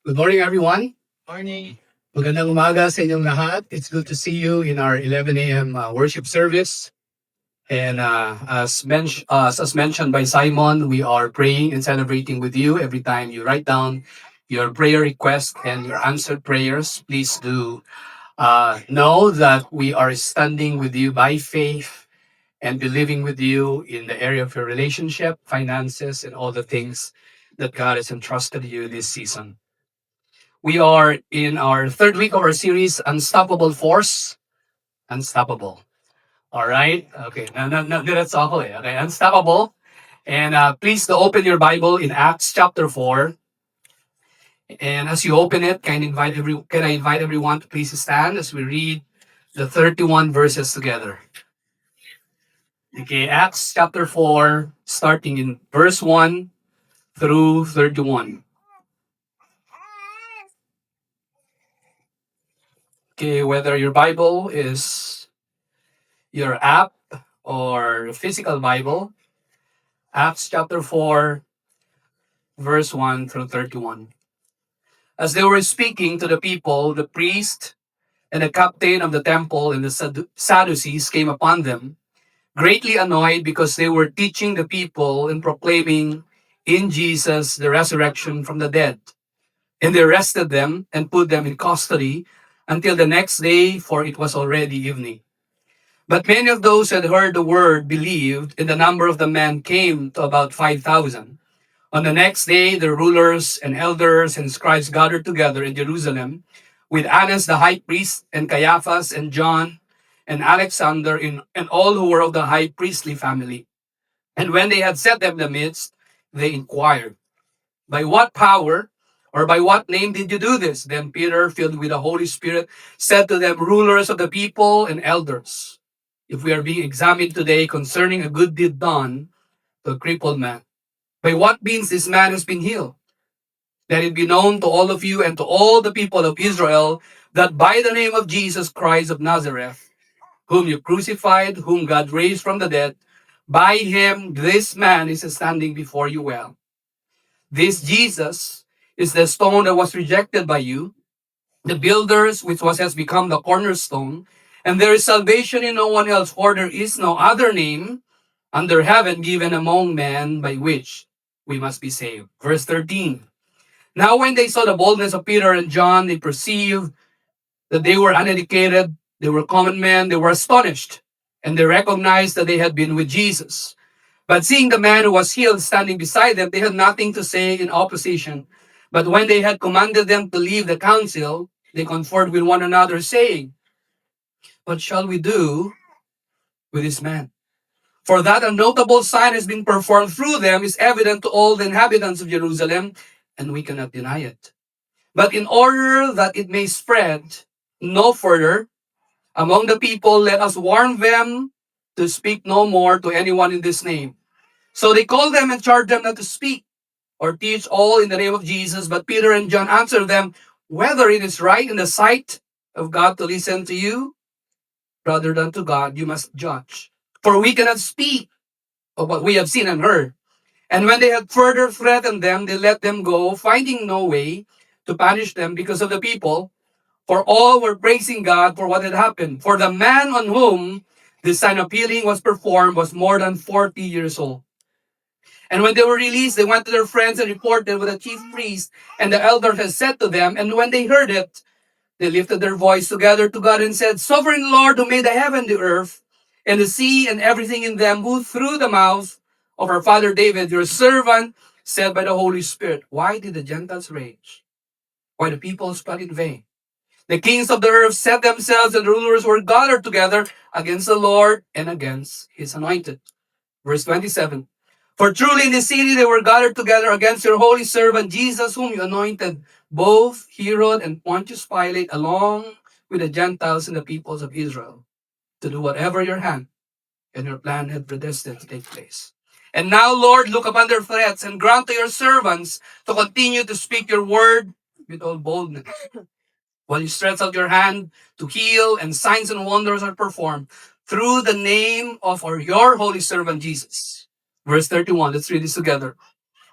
Good morning, everyone. Morning. Magandang umaga sa inyong lahat. It's good to see you in our 11 a.m. Worship service. And as mentioned by Simon, we are praying and celebrating with you every time you write down your prayer request and your answered prayers. Please do know that we are standing with you by faith and believing with you in the area of your relationship, finances, and all the things that God has entrusted you this season. We are in our third week of our series, Unstoppable Force. Unstoppable. All right. Okay. No, that's all. Okay. Unstoppable. And please to open your Bible in Acts chapter 4. And as you open it, can I invite everyone to please stand as we read the 31 verses together. Okay. Acts chapter 4, starting in verse 1 through 31. Okay. Whether your Bible is your app or physical Bible, Acts chapter 4, verse 1 through 31. As they were speaking to the people, the priest and the captain of the temple and the Sadducees came upon them, greatly annoyed because they were teaching the people and proclaiming in Jesus the resurrection from the dead. And they arrested them and put them in custody until the next day, for it was already evening. But many of those who had heard the word believed, and the number of the men came to about 5,000. On the next day, the rulers and elders and scribes gathered together in Jerusalem with Annas the high priest and Caiaphas and John and Alexander and all who were of the high priestly family. And when they had set them in the midst, they inquired, by what power or by what name did you do this? Then Peter, filled with the Holy Spirit, said to them, rulers of the people and elders, if we are being examined today concerning a good deed done to a crippled man, by what means this man has been healed? Let it be known to all of you and to all the people of Israel that by the name of Jesus Christ of Nazareth, whom you crucified, whom God raised from the dead, by him this man is standing before you well. This Jesus is the stone that was rejected by you, the builders, which has become the cornerstone, and there is salvation in no one else, for there is no other name under heaven given among men by which we must be saved. Verse 13. Now when they saw the boldness of Peter and John, they perceived that they were uneducated, they were common men, they were astonished, and they recognized that they had been with Jesus. But seeing the man who was healed standing beside them, they had nothing to say in opposition. But when they had commanded them to leave the council, they conferred with one another, saying, what shall we do with this man? For that a notable sign has been performed through them is evident to all the inhabitants of Jerusalem, and we cannot deny it. But in order that it may spread no further among the people, let us warn them to speak no more to anyone in this name. So they called them and charged them not to speak or teach all in the name of Jesus. But Peter and John answered them, whether it is right in the sight of God to listen to you rather than to God, you must judge. For we cannot speak of what we have seen and heard. And when they had further threatened them, they let them go, finding no way to punish them because of the people. For all were praising God for what had happened. For the man on whom this sign of healing was performed was more than 40 years old. And when they were released, they went to their friends and reported what the chief priest and the elders had said to them. And when they heard it, they lifted their voice together to God and said, Sovereign Lord, who made the heaven, the earth, and the sea, and everything in them, who through the mouth of our father David, your servant, said by the Holy Spirit, why did the Gentiles rage? Why the peoples plot in vain? The kings of the earth set themselves, and the rulers were gathered together against the Lord and against his anointed. Verse 27. For truly in the city they were gathered together against your holy servant Jesus, whom you anointed, both Herod and Pontius Pilate, along with the Gentiles and the peoples of Israel, to do whatever your hand and your plan had predestined to take place. And now, Lord, look upon their threats and grant to your servants to continue to speak your word with all boldness. While you stretch out your hand to heal, and signs and wonders are performed through the name of your holy servant Jesus. Verse 31, let's read this together.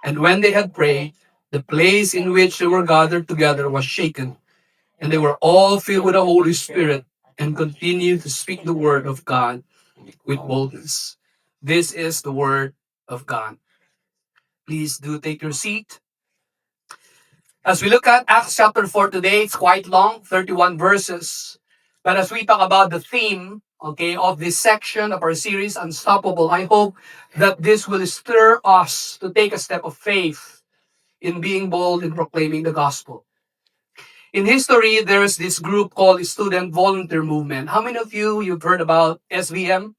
And when they had prayed, The place in which they were gathered together was shaken, and they were all filled with the Holy Spirit and continued to speak the word of God with boldness. This is the word of God. Please do take your seat. As we look at Acts chapter 4 today, it's quite long, 31 verses. But as we talk about the theme, okay, of this section of our series, Unstoppable, I hope that this will stir us to take a step of faith in being bold in proclaiming the gospel. In history, there's this group called Student Volunteer Movement. How many of you've heard about SVM,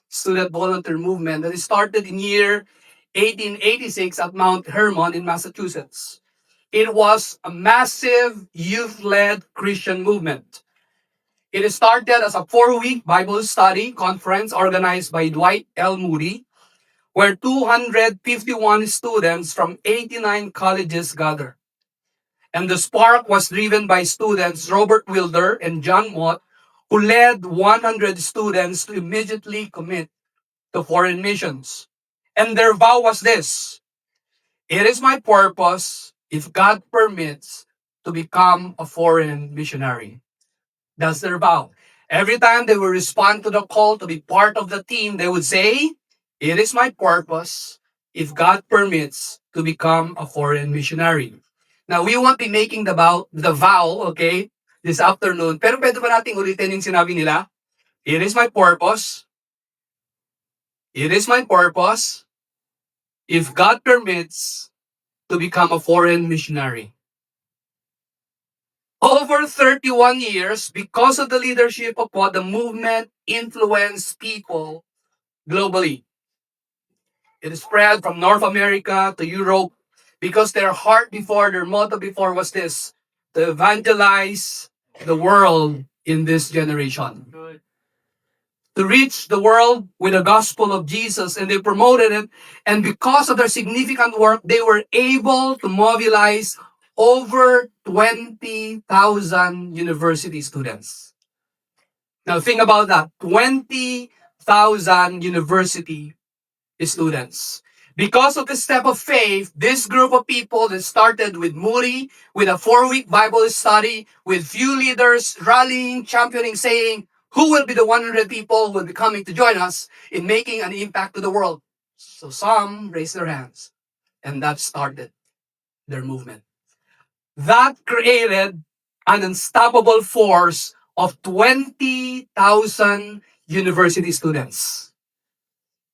Student Volunteer Movement, that started in year 1886 at Mount Hermon in Massachusetts? It was a massive youth-led Christian movement. It started as a 4-week Bible study conference organized by Dwight L. Moody, where 251 students from 89 colleges gathered. And the spark was driven by students Robert Wilder and John Mott, who led 100 students to immediately commit to foreign missions. And their vow was this: it is my purpose, if God permits, to become a foreign missionary. That's their vow. Every time they would respond to the call to be part of the team, they would say, it is my purpose, if God permits, to become a foreign missionary. Now, we won't be making the vow, okay, this afternoon. Pero pwede ba nating ulitin yung sinabi nila? It is my purpose. It is my purpose, if God permits, to become a foreign missionary. Over 31 years, because of the leadership of what the movement influenced people globally. It spread from North America to Europe because their heart before, their motto before was this: to evangelize the world in this generation. To reach the world with the gospel of Jesus, and they promoted it. And because of their significant work, they were able to mobilize over 20,000 university students. Now think about that, 20,000 university students. Because of the step of faith, this group of people that started with Moody, with a 4-week Bible study, with few leaders rallying, championing, saying, who will be the 100 people who will be coming to join us in making an impact to the world? So some raised their hands, and that started their movement. That created an unstoppable force of 20,000 university students.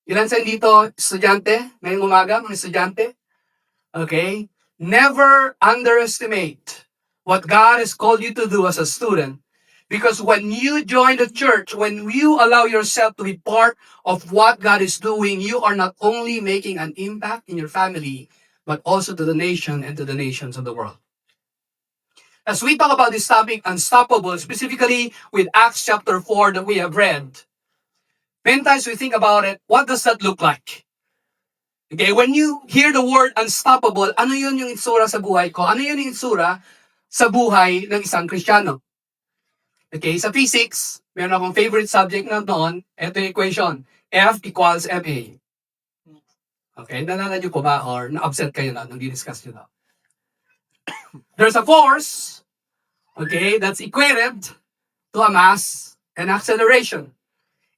Ilan sa dito estudyante? Ngayong umaga, mga estudyante? Okay? Never underestimate what God has called you to do as a student. Because when you join the church, when you allow yourself to be part of what God is doing, you are not only making an impact in your family, but also to the nation and to the nations of the world. As we talk about this topic, unstoppable, specifically with Acts chapter 4 that we have read, many times we think about it, what does that look like? Okay, when you hear the word unstoppable, ano yun yung itsura sa buhay ko? Ano yun yung itsura sa buhay ng isang Kristiyano? Okay, sa physics, meron akong favorite subject na doon, ito yung equation, F equals ma. Okay, nananad ko ba or na-upset kayo na nung di-discuss nyo na? There's a force, okay, that's equated to a mass and acceleration.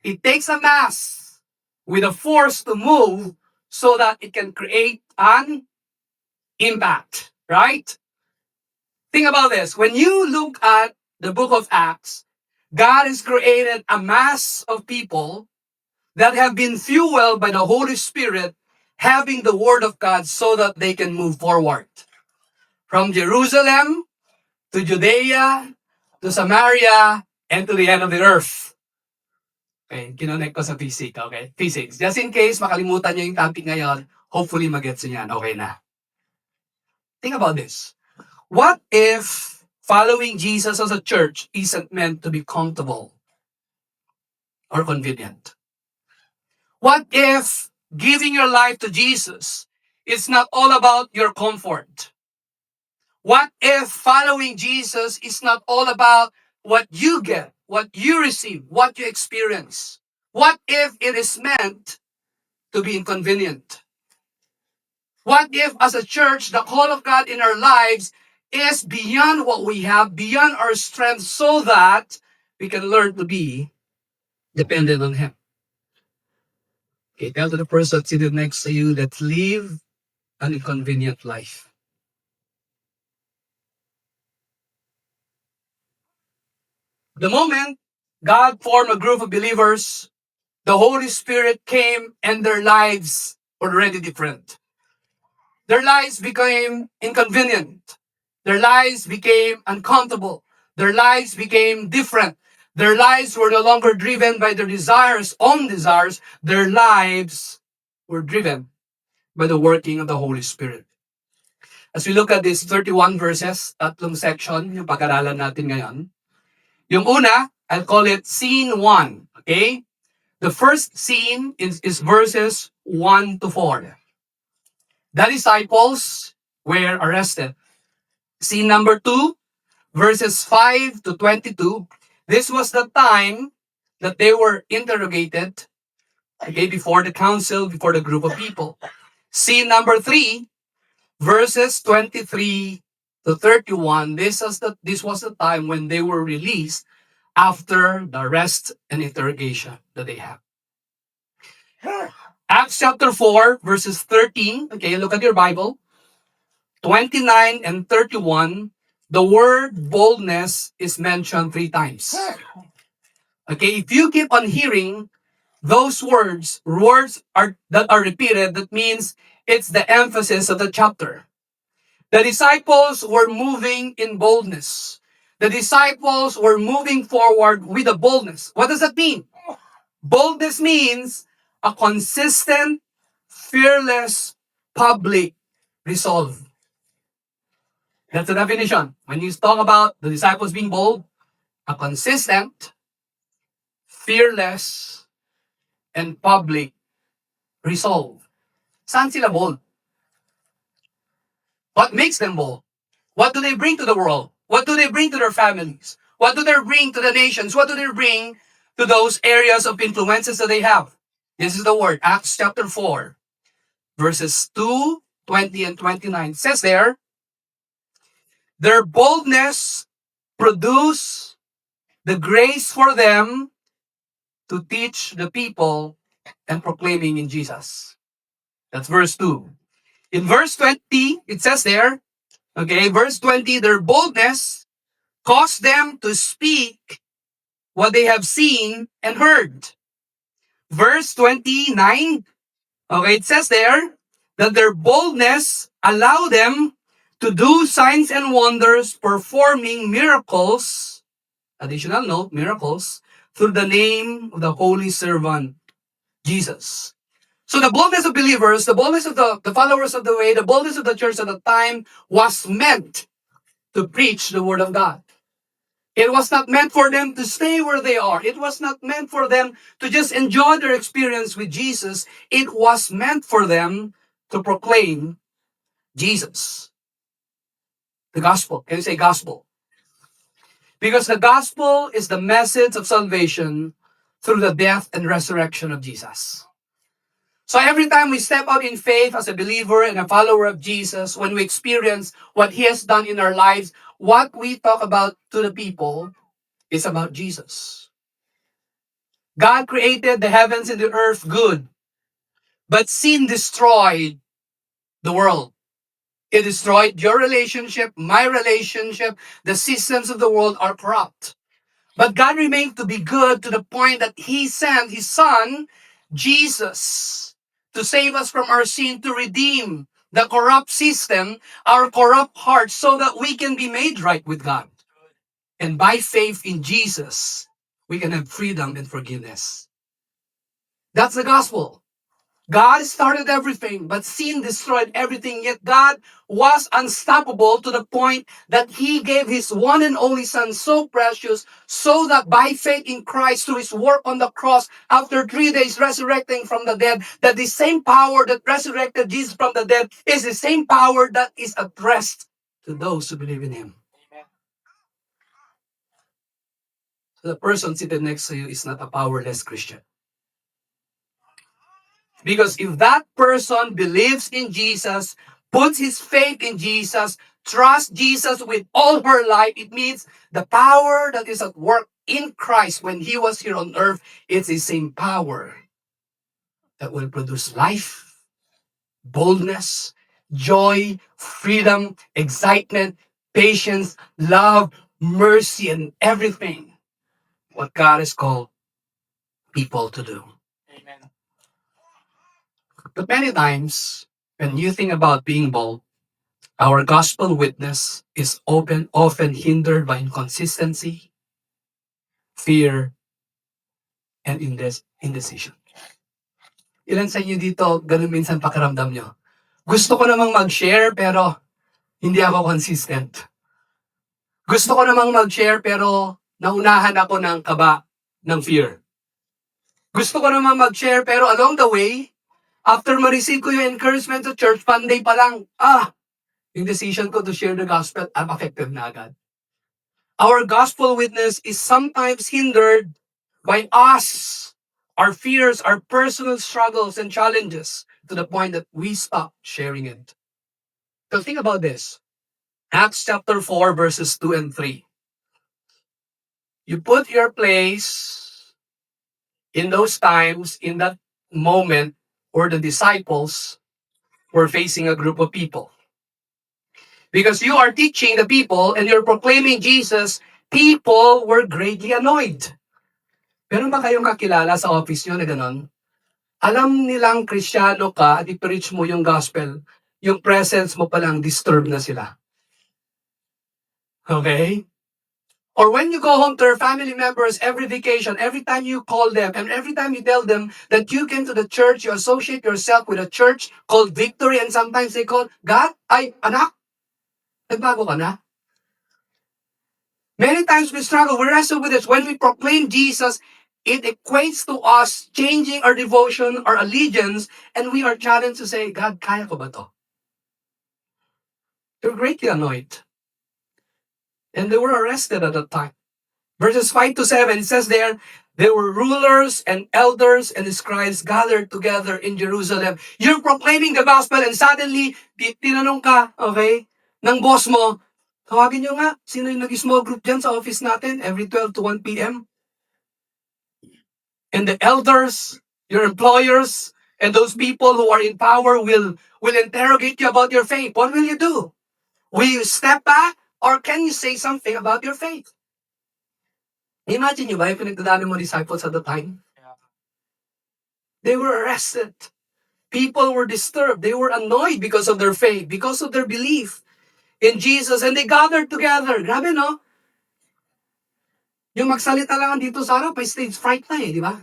It takes a mass with a force to move so that it can create an impact, right? Think about this. When you look at the book of Acts, God has created a mass of people that have been fueled by the Holy Spirit, having the Word of God so that they can move forward. From Jerusalem to Judea to Samaria and to the end of the earth. Okay, kinonect ko sa physics, okay? Physics. Just in case makalimutan niyo yung topic ngayon, hopefully magets niyo yan. Okay na. Think about this. What if following Jesus as a church isn't meant to be comfortable or convenient? What if giving your life to Jesus is not all about your comfort? What if following Jesus is not all about what you get, what you receive, what you experience? What if it is meant to be inconvenient? What if, as a church, the call of God in our lives is beyond what we have, beyond our strength, so that we can learn to be dependent on Him? Okay, tell to the person sitting next to you that live an inconvenient life. The moment God formed a group of believers, the Holy Spirit came and their lives were already different. Their lives became inconvenient. Their lives became uncomfortable. Their lives became different. Their lives were no longer driven by their desires, own desires. Their lives were driven by the working of the Holy Spirit. As we look at these 31 verses, tatlong section yung pag-aralan natin ngayon. Yung una, I'll call it scene 1. Okay? The first scene is verses 1 to 4. The disciples were arrested. Scene number 2, verses 5 to 22. This was the time that they were interrogated, okay, before the council, before the group of people. Scene number 3, verses 23 to 31. This was the time when they were released after the arrest and interrogation that they have. Acts chapter 4, verses 13. Okay, look at your Bible. 29 and 31. The word boldness is mentioned 3 times. Okay, if you keep on hearing those words that are repeated, that means it's the emphasis of the chapter. The disciples were moving in boldness. The disciples were moving forward with a boldness. What does that mean? Boldness means a consistent, fearless, public resolve. That's the definition. When you talk about the disciples being bold, a consistent, fearless, and public resolve. Saan sila bold? What makes them bold? What do they bring to the world? What do they bring to their families? What do they bring to the nations? What do they bring to those areas of influences that they have? This is the word, Acts chapter 4, verses 2, 20, and 29. It says there, their boldness produced the grace for them to teach the people and proclaiming in Jesus. That's verse 2. In verse 20, it says there, okay, verse 20, their boldness caused them to speak what they have seen and heard. Verse 29, okay, it says there that their boldness allowed them to do signs and wonders, performing miracles, additional note, miracles, through the name of the holy servant, Jesus. So the boldness of believers, the boldness of the followers of the way, the boldness of the church at the time was meant to preach the word of God. It was not meant for them to stay where they are. It was not meant for them to just enjoy their experience with Jesus. It was meant for them to proclaim Jesus. The gospel. Can you say gospel? Because the gospel is the message of salvation through the death and resurrection of Jesus. So every time we step out in faith as a believer and a follower of Jesus, when we experience what He has done in our lives, what we talk about to the people is about Jesus. God created the heavens and the earth good, but sin destroyed the world. It destroyed your relationship, my relationship. The systems of the world are corrupt. But God remained to be good to the point that He sent His Son, Jesus, to save us from our sin, to redeem the corrupt system, our corrupt hearts, so that we can be made right with God. And by faith in Jesus, we can have freedom and forgiveness. That's the gospel. God started everything, but sin destroyed everything. Yet God was unstoppable to the point that He gave His one and only Son, so precious, so that by faith in Christ, through His work on the cross, after 3 days resurrecting from the dead, that the same power that resurrected Jesus from the dead is the same power that is addressed to those who believe in Him. So the person seated next to you is not a powerless Christian. Because if that person believes in Jesus, puts his faith in Jesus, trusts Jesus with all her life, it means the power that is at work in Christ when he was here on earth, it's the same power that will produce life, boldness, joy, freedom, excitement, patience, love, mercy, and everything what God has called people to do. Amen. But many times, when you think about being bold, our gospel witness is often hindered by inconsistency, fear, and indecision. Ilan sa inyo dito, ganun minsan pakiramdam nyo? Gusto ko namang mag-share pero hindi ako consistent. Gusto ko namang mag-share pero naunahan ako ng kaba, ng fear. Gusto ko namang mag-share pero along the way, after ma-receive ko yung encouragement sa church, Monday pa lang, yung decision ko to share the gospel, I'm affected na agad. Our gospel witness is sometimes hindered by us, our fears, our personal struggles and challenges to the point that we stop sharing it. So think about this. Acts chapter 4 verses 2 and 3. You put your place in those times, in that moment where the disciples were facing a group of people. Because you are teaching the people and you're proclaiming Jesus, people were greatly annoyed. Meron ba kayong kakilala sa office nyo na ganon? Alam nilang Kristiyano ka at i-preach mo yung gospel, yung presence mo palang disturb na sila. Okay? Or when you go home to your family members every vacation, every time you call them, and every time you tell them that you came to the church, you associate yourself with a church called Victory, and sometimes they call, God, anak, nagbago ka na? Many times we struggle, we wrestle with this. When we proclaim Jesus, it equates to us changing our devotion, our allegiance, and we are challenged to say, God, kaya ko ba to? They're greatly annoyed. And they were arrested at that time. Verses 5 to 7, it says there were rulers and elders and scribes gathered together in Jerusalem. You're proclaiming the gospel and suddenly, tinanong ka, okay, ng boss mo, tawagin nyo nga, sino yung nag-small group dyan sa office natin every 12 to 1 p.m.? And the elders, your employers, and those people who are in power will interrogate you about your faith. What will you do? Will you step back or can you say something about your faith? Imagine nyo ba yung pinagdadaanan mo disciples at the time? They were arrested. People were disturbed. They were annoyed because of their faith, because of their belief in Jesus. And they gathered together. Grabe, no? Yung magsalita lang dito sa harap, may stage fright na di ba?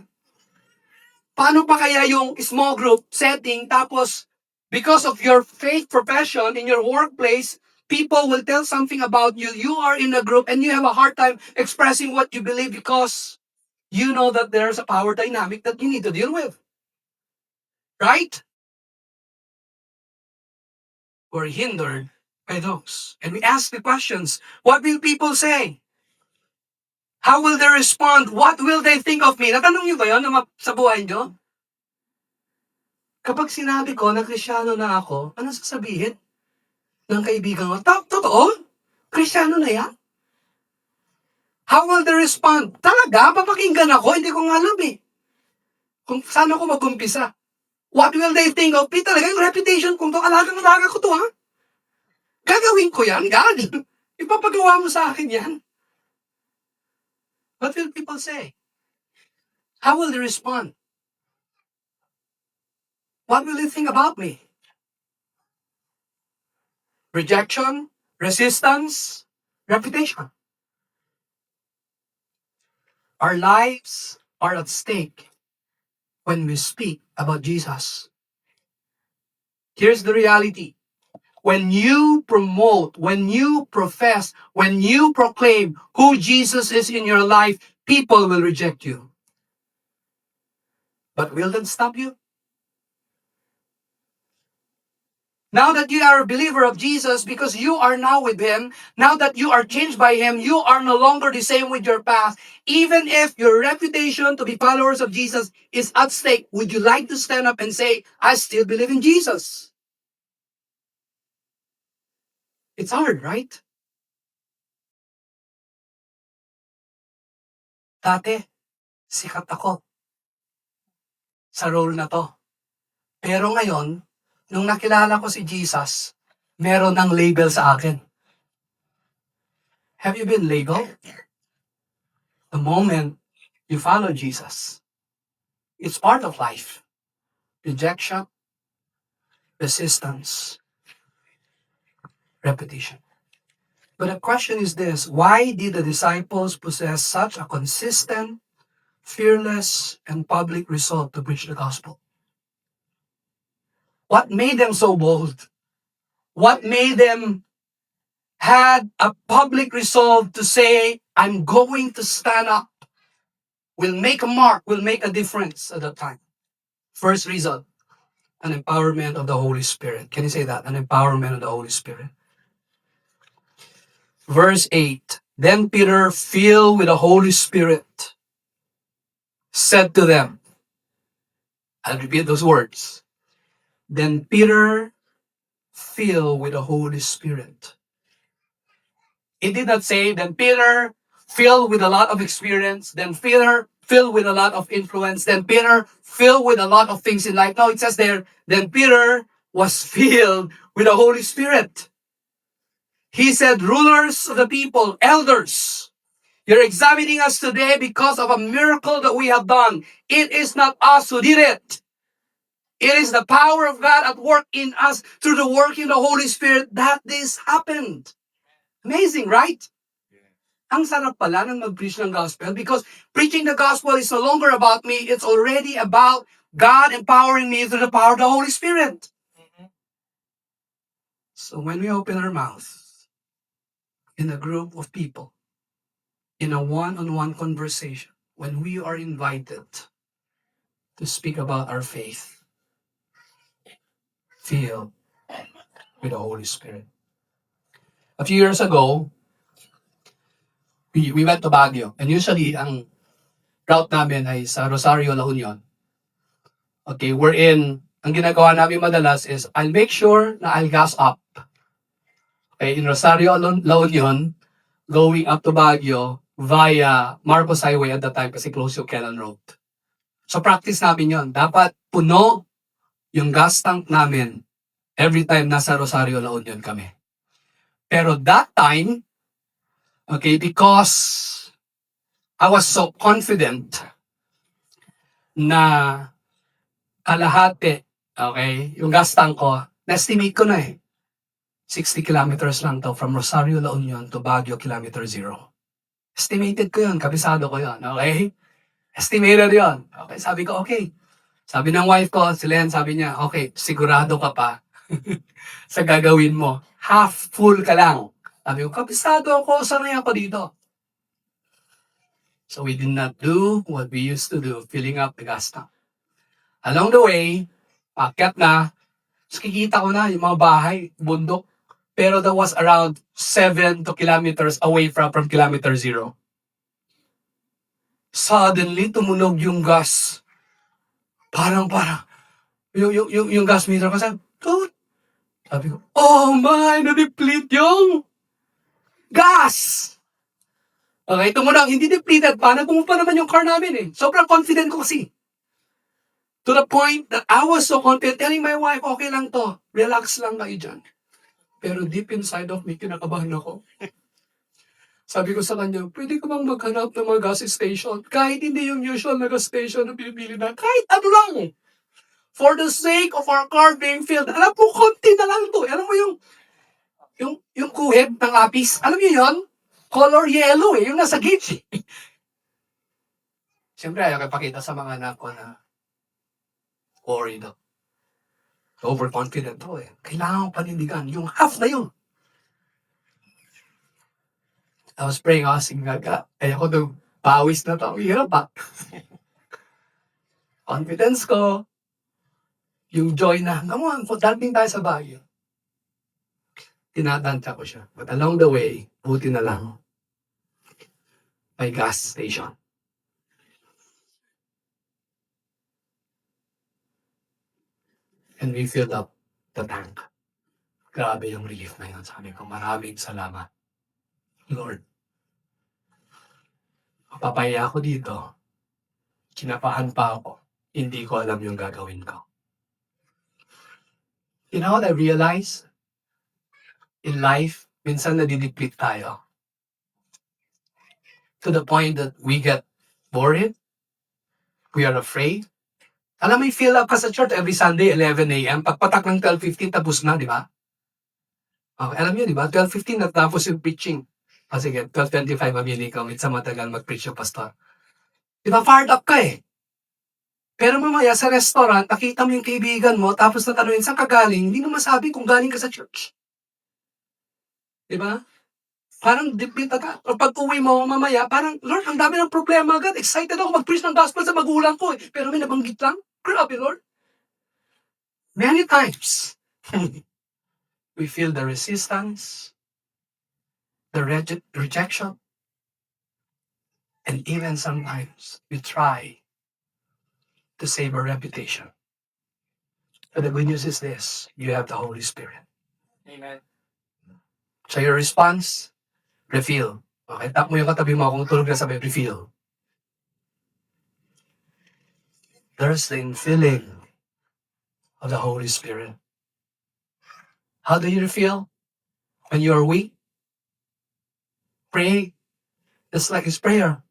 Paano pa kaya yung small group setting, tapos because of your faith profession in your workplace, people will tell something about you. You are in a group and you have a hard time expressing what you believe because you know that there's a power dynamic that you need to deal with. Right? We're hindered by those. And we ask the questions, what will people say? How will they respond? What will they think of me? Natanong niyo ba yun sa buhay niyo? Kapag sinabi ko na Kristiyano na ako, ano sasabihin ng kaibigan ko? Totoo? Kristiyano na yan? How will they respond? Talaga? Papakinggan ako? Hindi ko nga alam eh. Kung saan ako mag-umpisa? What will they think of me? Talaga yung reputation kung to, alagang-alaga ko to ha? Gagawin ko yan, God. Ipapagawa mo sa akin yan. What will people say? How will they respond? What will they think about me? Rejection, resistance, reputation. Our lives are at stake when we speak about Jesus. Here's the reality. When you promote, when you profess, when you proclaim who Jesus is in your life, people will reject you. But will that stop you? Now that you are a believer of Jesus, because you are now with Him, now that you are changed by Him, you are no longer the same with your past. Even if your reputation to be followers of Jesus is at stake, would you like to stand up and say, I still believe in Jesus? It's hard, right? Dati, sikat ako sa role na to. Pero ngayon, nung nakilala ko si Jesus, meron ng label sa akin. Have you been labeled? The moment you follow Jesus, it's part of life. Rejection, resistance, repetition. But the question is this, why did the disciples possess such a consistent, fearless, and public resolve to preach the gospel? What made them so bold? What made them had a public resolve to say, I'm going to stand up, will make a mark, will make a difference at that time? First reason, an empowerment of the Holy Spirit. Can you say that? An empowerment of the Holy Spirit. Verse 8, then Peter, filled with the Holy Spirit, said to them, I'll repeat those words. Then Peter, filled with the Holy Spirit. It did not say, then Peter, filled with a lot of experience, then Peter, filled with a lot of influence, then Peter, filled with a lot of things in life. No, it says there, then Peter was filled with the Holy Spirit. He said, rulers of the people, elders, you're examining us today because of a miracle that we have done. It is not us who did it. It is the power of God at work in us through the working of the Holy Spirit that this happened. Amazing, right? Ang sarap pala ng mag-preach ng gospel because preaching the gospel is no longer about me. It's already about God empowering me through the power of the Holy Spirit. So when we open our mouth in a group of people, in a one-on-one conversation, when we are invited to speak about our faith, filled with the Holy Spirit. A few years ago, we went to Baguio. And usually, ang route namin ay sa Rosario, La Union. Okay, ang ginagawa namin madalas is, I'll make sure na I'll gas up. Okay, in Rosario, La Union, going up to Baguio via Marcos Highway at that time kasi close yung Quezon Road. So practice namin yon. Dapat puno yung gas tank namin every time nasa Rosario, La Union kami. Pero that time, okay, because I was so confident na kalahati, okay, yung gas tank ko, na-estimate ko na 60 kilometers lang to from Rosario, La Union to Baguio, kilometer 0. Estimated ko yun, kabisado ko yun, okay? Estimated yun. Okay, sabi ko, okay. Sabi ng wife ko, si Len, sabi niya, okay, sigurado ka pa sa gagawin mo. Half full ka lang. Sabi ko, kabisado ako, sanay ako dito. So we did not do what we used to do, filling up the gas tank. Along the way, akyat na, kikita ko na yung mga bahay, bundok. Pero that was around 7 kilometers away from kilometer 0. Suddenly, tumunog yung gas. Parang, yung gas meter ko, sabi ko, oh my, na-deplete yung gas! Okay, tumunog, hindi depleted pa, nagpumupa naman yung car namin Sobrang confident ko kasi. To the point that I was so confident, telling my wife, okay lang to, relax lang kayo dyan. Pero deep inside of me, kinakabahan ako. Sabi ko sa kanya, pwede ka bang maghanap ng mga gas station? Kahit hindi yung usual na gas station na pinipili na, kahit ano lang. For the sake of our car being filled. Alam po, konti na lang to. Alam mo yung kuheb ng apis? Alam niyo yun? Color yellow yung nasa gauge Siyempre, ayaw ipakita sa mga anak ko na worried daw. Overconfident to Kailangan ko panindigan. Yung half na yun. I was praying, asking God, ako daw, pawis na to. Hirap ba? Confidence ko, yung joy na, naman, dating tayo sa Baguio. tinatansya ko siya. But along the way, buti na lang, may gas station. And we filled up the tank. Grabe yung relief na yun. Sabi ko, maraming salamat. Lord, papaya ako dito. Kinapahan pa ako. Hindi ko alam yung gagawin ko. You know what I realized? In life, minsan nadideplete tayo. To the point that we get worried. We are afraid. Alam mo, fill up ka sa church every Sunday, 11 a.m. Pagpatak ng 12:15, tapos na, di ba? Okay, alam niyo, di ba? 12:15, natapos yung preaching. Sige, 12:25, mamili ka. Minsan matagal mag-preach yung pastor. Di ba, fired up ka eh. Pero mamaya sa restaurant, nakita mo yung kaibigan mo, tapos natanungin, saan ka galing? Hindi mo masabi kung galing ka sa church. Di ba? Parang deplete ka. O pag uwi mo mamaya, parang, Lord, ang dami ng problema agad. Excited ako mag-preach ng gospel sa magulang ko eh. Pero may nabanggit lang. Grabe, Lord. Many times, we feel the resistance, the rejection, and even sometimes we try to save our reputation. But the good news is this, you have the Holy Spirit. Amen. So your response, refill. Okay, tap mo yung katabi mo kung tulog na sabi, refill. There's the infilling of the Holy Spirit. How do you refill? When you are weak, pray just like His prayer.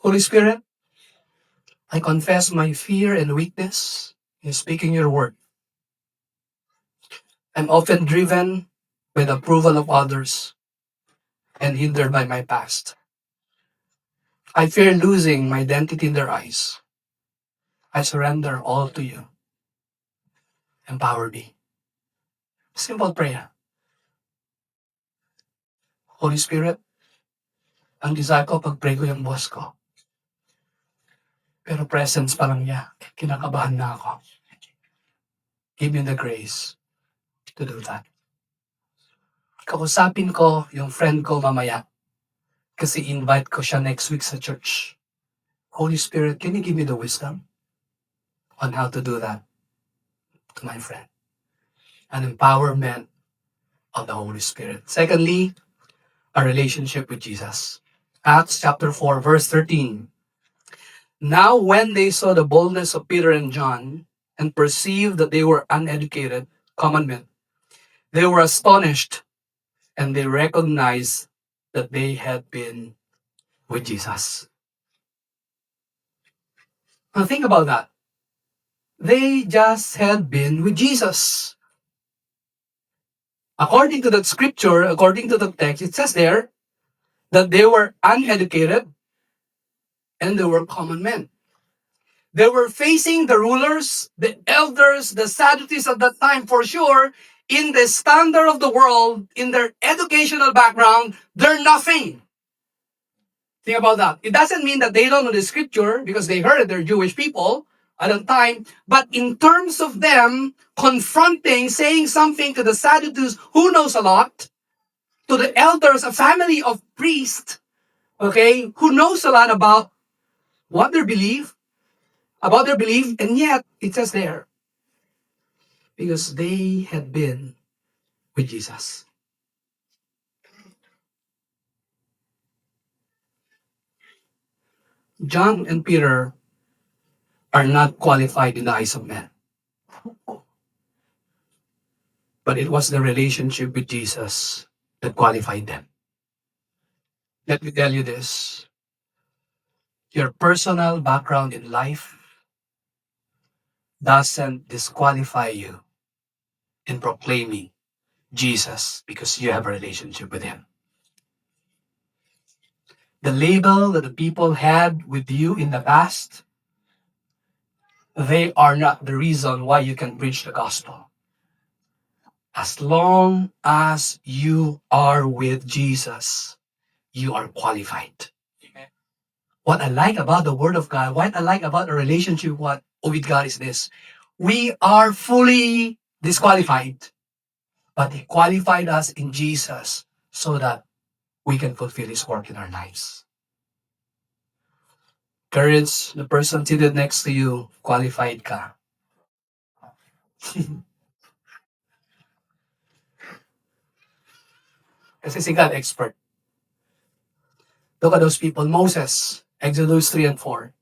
Holy Spirit, I confess my fear and weakness in speaking your word. I'm often driven by the approval of others and hindered by my past. I fear losing my identity in their eyes. I surrender all to you. Empower me. Simple prayer. Holy Spirit, ang desire ko pag-pray ko yung boss ko. Pero presence pa lang niya. Kinakabahan na ako. Give me the grace to do that. Kausapin ko yung friend ko mamaya. Kasi invite ko siya next week sa church. Holy Spirit, can you give me the wisdom on how to do that to my friend? An empowerment of the Holy Spirit. Secondly, a relationship with Jesus. Acts chapter 4, verse 13. Now when they saw the boldness of Peter and John and perceived that they were uneducated, common men, they were astonished and they recognized that they had been with Jesus. Now think about that. They just had been with Jesus. According to that scripture, according to the text, it says there that they were uneducated and they were common men. They were facing the rulers, the elders, the Sadducees of that time for sure. In the standard of the world, in their educational background, they're nothing. Think about that. It doesn't mean that they don't know the scripture because they heard it, they're Jewish people at the time. But in terms of them confronting, saying something to the Sadducees who knows a lot, to the elders, a family of priests, okay, who knows a lot about what they believe, and yet it says there, because they had been with Jesus. John and Peter are not qualified in the eyes of men. But it was the relationship with Jesus that qualified them. Let me tell you this. Your personal background in life doesn't disqualify you in proclaiming Jesus because you have a relationship with Him. The label that the people had with you in the past, they are not the reason why you can preach the gospel. As long as you are with Jesus, you are qualified. Amen. What I like about the Word of God, what I like about a relationship with God is this. We are fully disqualified. but He qualified us in Jesus so that we can fulfill His work in our lives. Courage, the person seated next to you, qualified ka. Kasi si God expert. Look at those people. Moses, Exodus 3 and 4.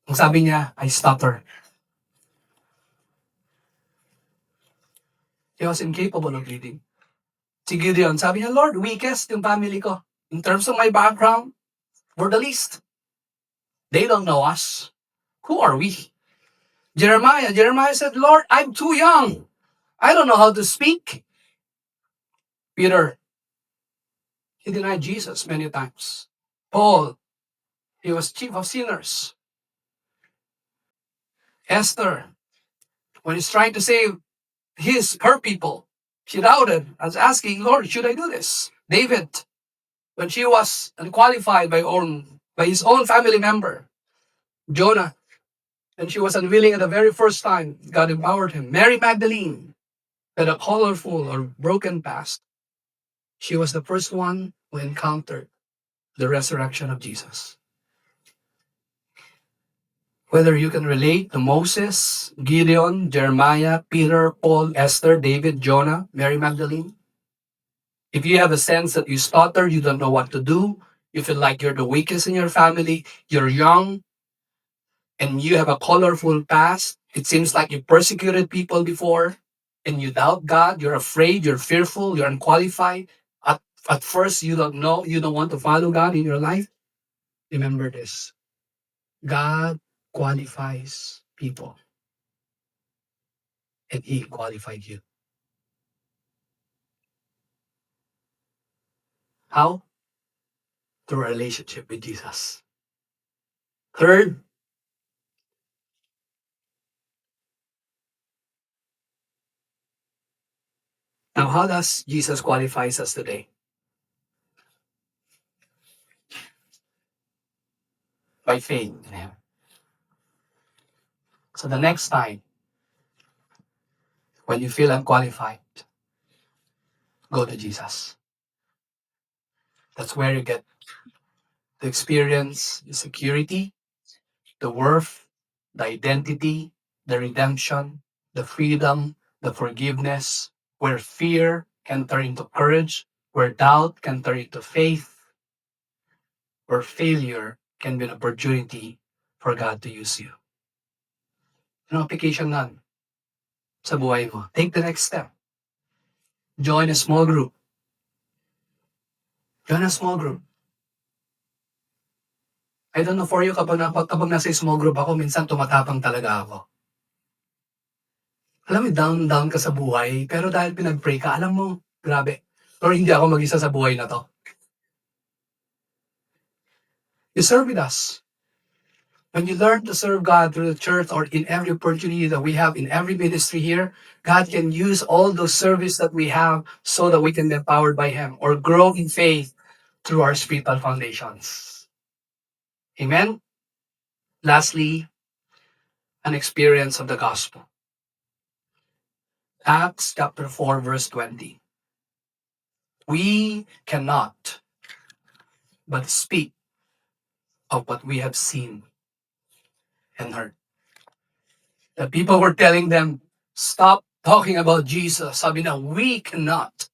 Ang sabi niya, I stutter. He was incapable of leading. Si Gideon, sabi niya, Lord, weakest yung family ko. In terms of my background, we're the least. They don't know us. Who are we? Jeremiah said, Lord, I'm too young. I don't know how to speak. Peter, he denied Jesus many times. Paul, he was chief of sinners. Esther, when he's trying to save her people, she doubted, was asking, Lord, should I do this? David, when she was unqualified by his own family member. Jonah, and she was unwilling at the very first time, God empowered him. Mary Magdalene had a colorful or broken past. She was the first one who encountered the resurrection of Jesus. Whether you can relate to Moses, Gideon, Jeremiah, Peter, Paul, Esther, David, Jonah, Mary Magdalene, if you have a sense that you stutter, you don't know what to do, you feel like you're the weakest in your family, you're young, and you have a colorful past, it seems like you persecuted people before, and you doubt God, you're afraid, you're fearful, you're unqualified. At first, you don't know, you don't want to follow God in your life. Remember this: God qualifies people, and He qualified you. How? Through a relationship with Jesus. Third, now how does Jesus qualifies us today? By faith in Him. So the next time, when you feel unqualified, go to Jesus. That's where you get the experience, the security, the worth, the identity, the redemption, the freedom, the forgiveness, where fear can turn into courage, where doubt can turn into faith, where failure can be an opportunity for God to use you. Ano application nun sa buhay mo? Take the next step. Join a small group. Join a small group. I don't know for you, kapag nasa small group ako, minsan tumatapang talaga ako. Alam mo, down ka sa buhay, pero dahil pinag-pray ka, alam mo, grabe. Or hindi ako mag-isa sa buhay na to. You serve with us. When you learn to serve God through the church or in every opportunity that we have in every ministry here, God can use all those service that we have so that we can be empowered by Him or grow in faith through our spiritual foundations. Amen? Lastly, an experience of the gospel. Acts chapter 4, verse 20. We cannot but speak of what we have seen and heard. The people were telling them, stop talking about Jesus. Sabi na, we cannot.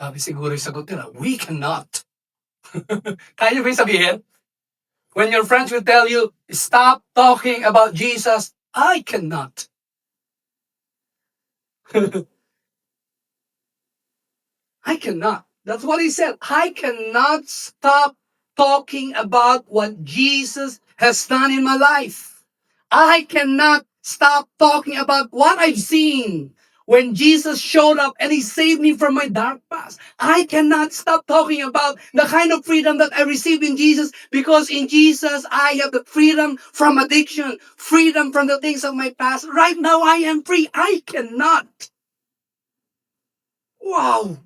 Sabi siguro yung sagot nila, we cannot. Kaya ba yung sabihin? When your friends will tell you, stop talking about Jesus, I cannot. I cannot. That's what he said. I cannot stop talking about what Jesus has done in my life. I cannot stop talking about what I've seen when Jesus showed up and He saved me from my dark past. I cannot stop talking about the kind of freedom that I received in Jesus, because in Jesus I have the freedom from addiction, freedom from the things of my past. Right now I am free. I cannot. Wow!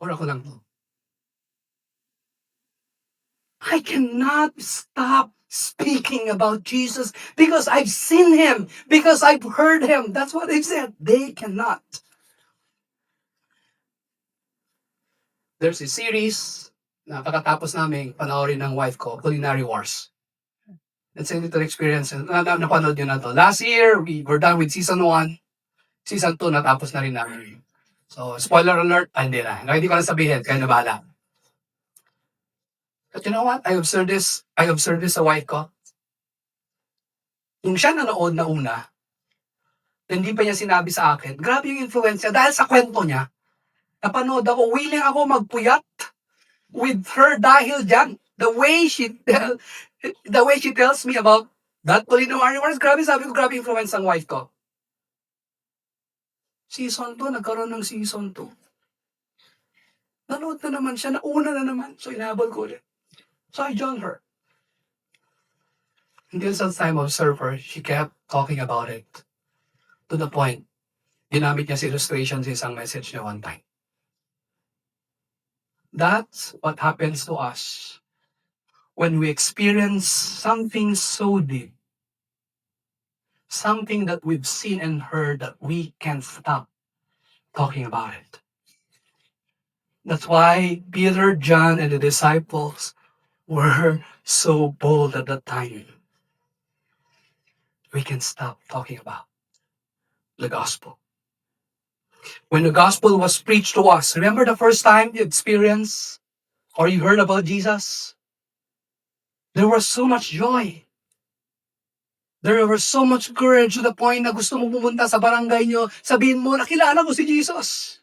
Or ako lang to. I cannot stop speaking about Jesus because I've seen him, because I've heard him. That's what they said. They cannot. There's a series na pagkatapos namin panoorin ng wife ko, Culinary Wars. It's a little experience. Napanood nyo na to. Last year, we were done with season 1. Season 2, natapos na rin namin. So, spoiler alert, hindi na. Hindi ko na sabihin, kaya na bahala. But you know what? I observed this sa wife ko. Nung siya nanood na una, hindi pa niya sinabi sa akin, grabe yung influence niya dahil sa kwento niya. Napanood ako, willing ako magpuyat with her dahil dyan. The way she tells me about that culinary wars, grabe, sabi ko, grabe influence ang wife ko. Season 2, nagkaroon ng season 2. Nanood na naman siya, nauna na naman. So, inahabol ko ulit. So, I joined her. Until some time I observed her, she kept talking about it. To the point, ginamit niya si illustration sa isang message niya one time. That's what happens to us when we experience something so deep, something that we've seen and heard that we can't stop talking about it. That's why Peter, John, and the disciples were so bold at that time. We can stop talking about the gospel. When the gospel was preached to us, remember the first time you experienced or you heard about Jesus? There was so much joy. There was so much courage to the point na gusto mo pumunta sa barangay nyo, sabihin mo, nakilala ko si Jesus.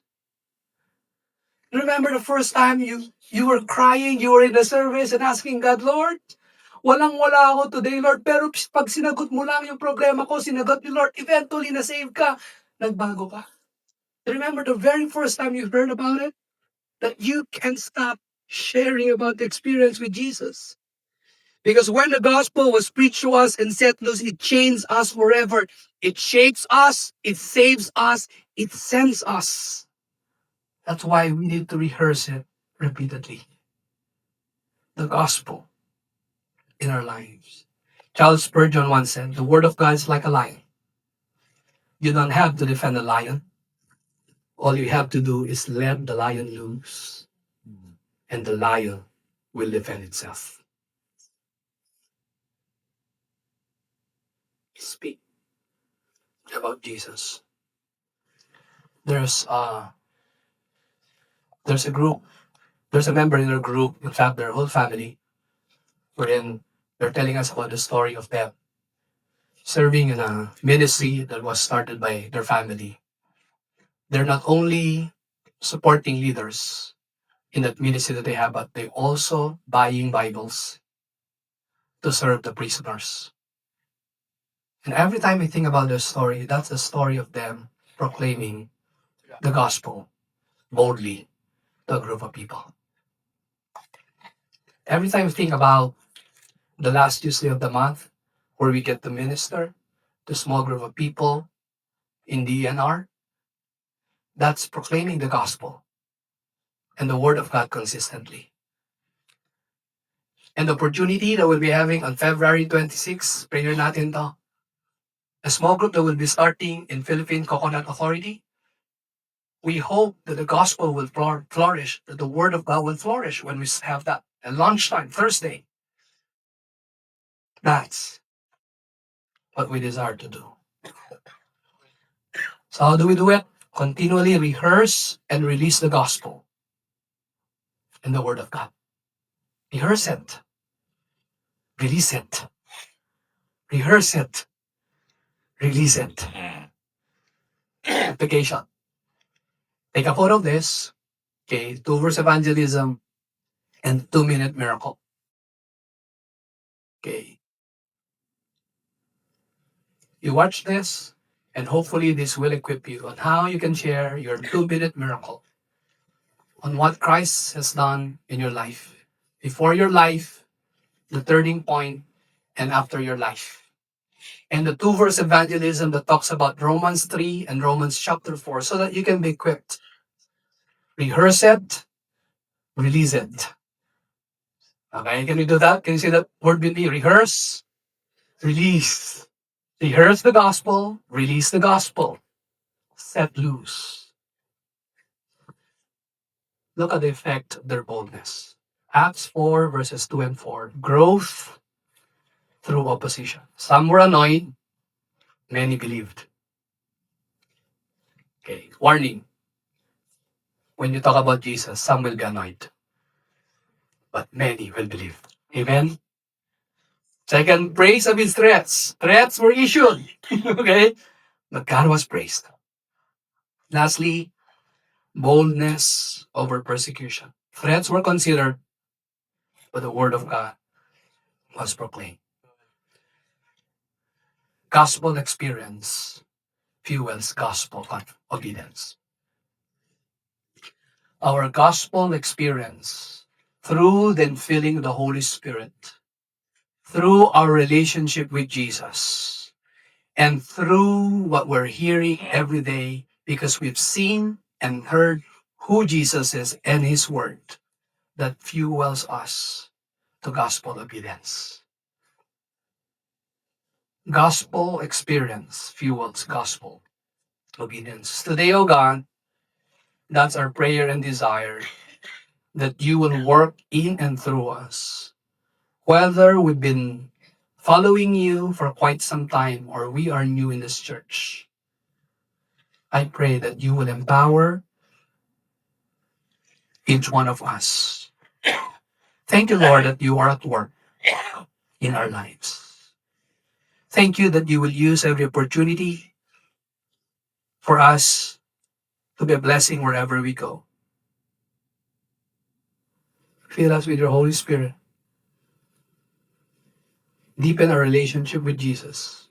Remember the first time you were crying, you were in the service and asking God, Lord, walang-wala ako today, Lord, pero pag sinagot mo lang yung problema ko, sinagot ni Lord, eventually na-save ka, nagbago ka. Remember the very first time you heard about it? That you can't stop sharing about the experience with Jesus. Because when the gospel was preached to us and set loose, it changes us forever. It shapes us, it saves us, it sends us. That's why we need to rehearse it repeatedly. The gospel in our lives. Charles Spurgeon once said, the word of God is like a lion. You don't have to defend a lion. All you have to do is let the lion loose, and the lion will defend itself. Speak about Jesus. There's a group, there's a member in their group, in fact, their whole family, wherein they're telling us about the story of them serving in a ministry that was started by their family. They're not only supporting leaders in that ministry that they have, but they also buying Bibles to serve the prisoners. And every time I think about this story, that's the story of them proclaiming the gospel boldly to a group of people. Every time I think about the last Tuesday of the month, where we get to minister to a small group of people in DNR, that's proclaiming the gospel and the word of God consistently. And the opportunity that we'll be having on February 26, prayer natin to, a small group that will be starting in Philippine Coconut Authority. We hope that the gospel will flourish, that the word of God will flourish when we have that at lunchtime, Thursday. That's what we desire to do. So how do we do it? Continually rehearse and release the gospel in the word of God. Rehearse it. Release it. Rehearse it. Release it. Application. Take a photo of this. Okay, 2-verse evangelism and 2-minute miracle. Okay. You watch this, and hopefully this will equip you on how you can share your 2-minute miracle on what Christ has done in your life, before your life, the turning point, and after your life. And the 2-verse evangelism that talks about Romans 3 and Romans chapter 4, so that you can be equipped. Rehearse it, release it. Okay, can you do that? Can you say that word with me? Rehearse, release. Rehearse the gospel, release the gospel, set loose. Look at the effect of their boldness. Acts 4, verses 2 and 4. Growth through opposition. Some were annoyed, many believed. Okay, warning. When you talk about Jesus, some will be annoyed, but many will believe. Amen. Second, praise of his threats. Threats were issued. Okay, but God was praised. Lastly, boldness over persecution. Threats were considered, but the word of God was proclaimed. Gospel experience fuels gospel obedience. Our gospel experience through the infilling of the Holy Spirit, through our relationship with Jesus, and through what we're hearing every day because we've seen and heard who Jesus is and his word that fuels us to gospel obedience. Gospel experience fuels gospel obedience. Today, oh God, that's our prayer and desire that you will work in and through us. Whether we've been following you for quite some time or we are new in this church, I pray that you will empower each one of us. Thank you, Lord, that you are at work in our lives. Thank you that you will use every opportunity for us to be a blessing wherever we go. Fill us with your Holy Spirit. Deepen our relationship with Jesus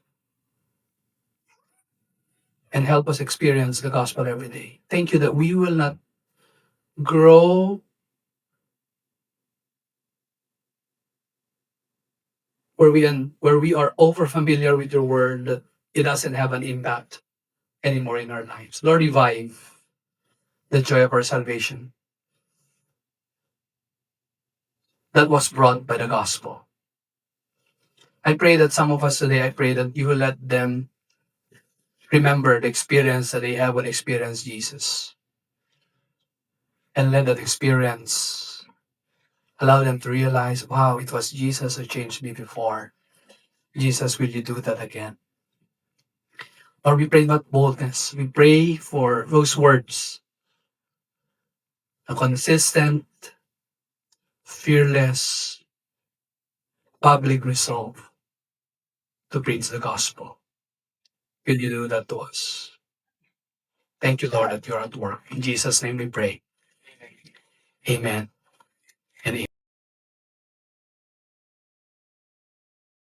and help us experience the gospel every day. Thank you that we will not grow where we are over familiar with your word that it doesn't have an impact anymore in our lives. Lord, revive the joy of our salvation that was brought by the gospel. I pray that some of us today, I pray that you will let them remember the experience that they have when they experience Jesus. And let that experience allow them to realize, wow, it was Jesus who changed me before. Jesus, will you do that again? Lord, we pray about boldness. We pray for those words, a consistent, fearless, public resolve to preach the gospel. Will you do that to us? Thank you, Lord, that you're at work. In Jesus' name we pray. Amen.